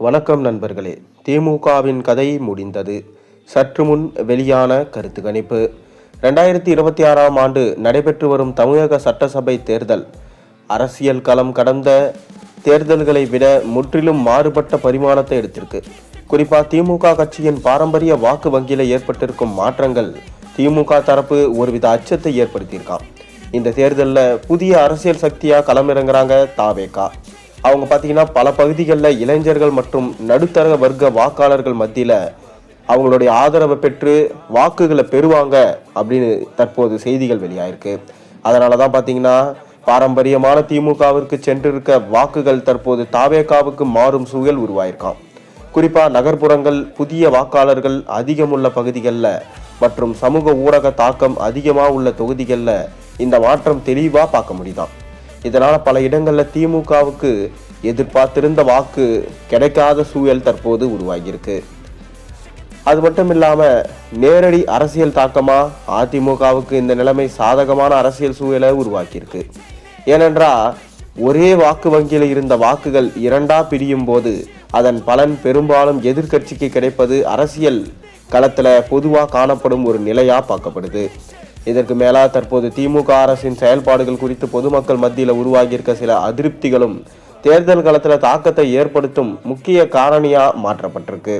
வணக்கம் நண்பர்களே. திமுகவின் கதை முடிந்தது. சற்று முன் வெளியான கருத்து கணிப்பு. 2026ஆம் ஆண்டு நடைபெற்று வரும் தமிழக சட்டசபை தேர்தல் அரசியல் களம் கடந்த தேர்தல்களை விட முற்றிலும் மாறுபட்ட பரிமாணத்தை எடுத்திருக்கு. குறிப்பாக திமுக கட்சியின் பாரம்பரிய வாக்கு வங்கியில் ஏற்பட்டிருக்கும் மாற்றங்கள் திமுக தரப்பு ஒருவித அச்சத்தை ஏற்படுத்தியிருக்கான். இந்த தேர்தலில் புதிய அரசியல் சக்தியாக களமிறங்குறாங்க தாவேகா. அவங்க பார்த்தீங்கன்னா பல பகுதிகளில் இளைஞர்கள் மற்றும் நடுத்தர வர்க்க வாக்காளர்கள் மத்தியில் அவங்களுடைய ஆதரவை பெற்று வாக்குகளை பெறுவாங்க அப்படின்னு தற்போது செய்திகள் வெளியாயிருக்கு. அதனால தான் பார்த்தீங்கன்னா பாரம்பரியமான திமுகவிற்கு சென்றிருக்க வாக்குகள் தற்போது தாவேகாவுக்கு மாறும் சூழல் உருவாயிருக்கான். குறிப்பாக நகர்ப்புறங்கள், புதிய வாக்காளர்கள் அதிகமுள்ள பகுதிகளில் மற்றும் சமூக ஊடக தாக்கம் அதிகமாக உள்ள தொகுதிகளில் இந்த மாற்றம் தெளிவாக பார்க்க முடியுதான். இதனால் பல இடங்களில் திமுகவுக்கு எதிர்பார்த்திருந்த வாக்கு கிடைக்காத சூழல் தற்போது உருவாகியிருக்கு. அது மட்டும் இல்லாமல் நேரடி அரசியல் தாக்கமாக அதிமுகவுக்கு இந்த நிலைமை சாதகமான அரசியல் சூழலை உருவாக்கியிருக்கு. ஏனென்றால் ஒரே வாக்கு வங்கியில் இருந்த வாக்குகள் இரண்டா பிரியும் போது அதன் பலன் பெரும்பாலும் எதிர்க்கட்சிக்கு கிடைப்பது அரசியல் களத்தில் பொதுவாக காணப்படும் ஒரு நிலையாக பார்க்கப்படுது. இதற்கு மேலாக தற்போது திமுக அரசின் செயல்பாடுகள் குறித்து பொதுமக்கள் மத்தியில் உருவாகியிருக்க சில அதிருப்திகளும் தேர்தல் களத்தில் தாக்கத்தை ஏற்படுத்தும் முக்கிய காரணியாக மாற்றப்பட்டிருக்கு.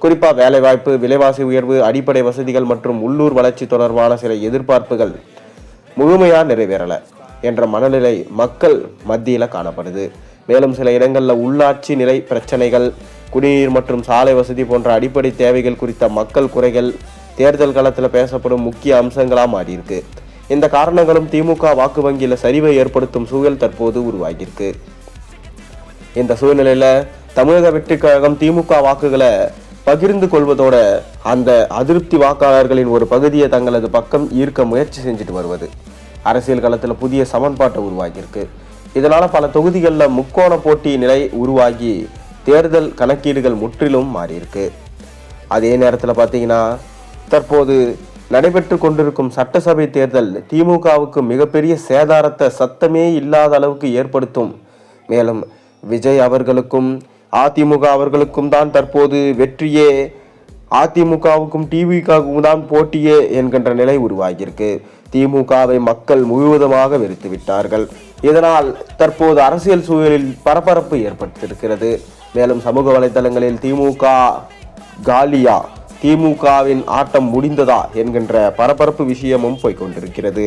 குறிப்பாக வேலைவாய்ப்பு, விலைவாசி உயர்வு, அடிப்படை வசதிகள் மற்றும் உள்ளூர் வளர்ச்சி தொடர்பான சில எதிர்பார்ப்புகள் முழுமையாக நிறைவேறலை என்ற மனநிலை மக்கள் மத்தியில் காணப்படுது. மேலும் சில இடங்களில் உள்ளாட்சி நிலை பிரச்சனைகள், குடிநீர் மற்றும் சாலை வசதி போன்ற அடிப்படை தேவைகள் குறித்த மக்கள் குறைகள் தேர்தல் களத்தில் பேசப்படும் முக்கிய அம்சங்களாக மாறியிருக்கு. இந்த காரணங்களும் திமுக வாக்கு வங்கியில் சரிவை ஏற்படுத்தும் சூழல் தற்போது உருவாகியிருக்கு. இந்த சூழ்நிலையில் தமிழக வெற்றி கழகம் திமுக வாக்குகளை பகிர்ந்து கொள்வதோட அந்த அதிருப்தி வாக்காளர்களின் ஒரு பகுதியை தங்களது பக்கம் ஈர்க்க முயற்சி செஞ்சுட்டு வருவது அரசியல் களத்தில் புதிய சமன்பாட்டை உருவாகியிருக்கு. இதனால் பல தொகுதிகளில் முக்கோண போட்டி நிலை உருவாகி தேர்தல் கணக்கீடுகள் முற்றிலும் மாறியிருக்கு. அதே நேரத்தில் பார்த்தீங்கன்னா தற்போது நடைபெற்று கொண்டிருக்கும் சட்டசபை தேர்தல் திமுகவுக்கு மிகப்பெரிய சேதாரத்தை சத்தமே இல்லாத அளவுக்கு ஏற்படுத்தும். மேலும் விஜய் அவர்களுக்கும் அதிமுக அவர்களுக்கும் தான் தற்போது வெற்றியே, அதிமுகவுக்கும் டிவிகாவுக்கும் தான் போட்டியே என்கின்ற நிலை உருவாகியிருக்கு. திமுகவை மக்கள் முழுவதுமாக வெறுத்து விட்டார்கள். இதனால் தற்போது அரசியல் சூழலில் பரபரப்பு ஏற்பட்டிருக்கிறது. மேலும் சமூக வலைதளங்களில் திமுக காலியா, திமுகவின் ஆட்டம் முடிந்ததா என்கின்ற பரபரப்பு விஷயமும் போய்கொண்டிருக்கிறது.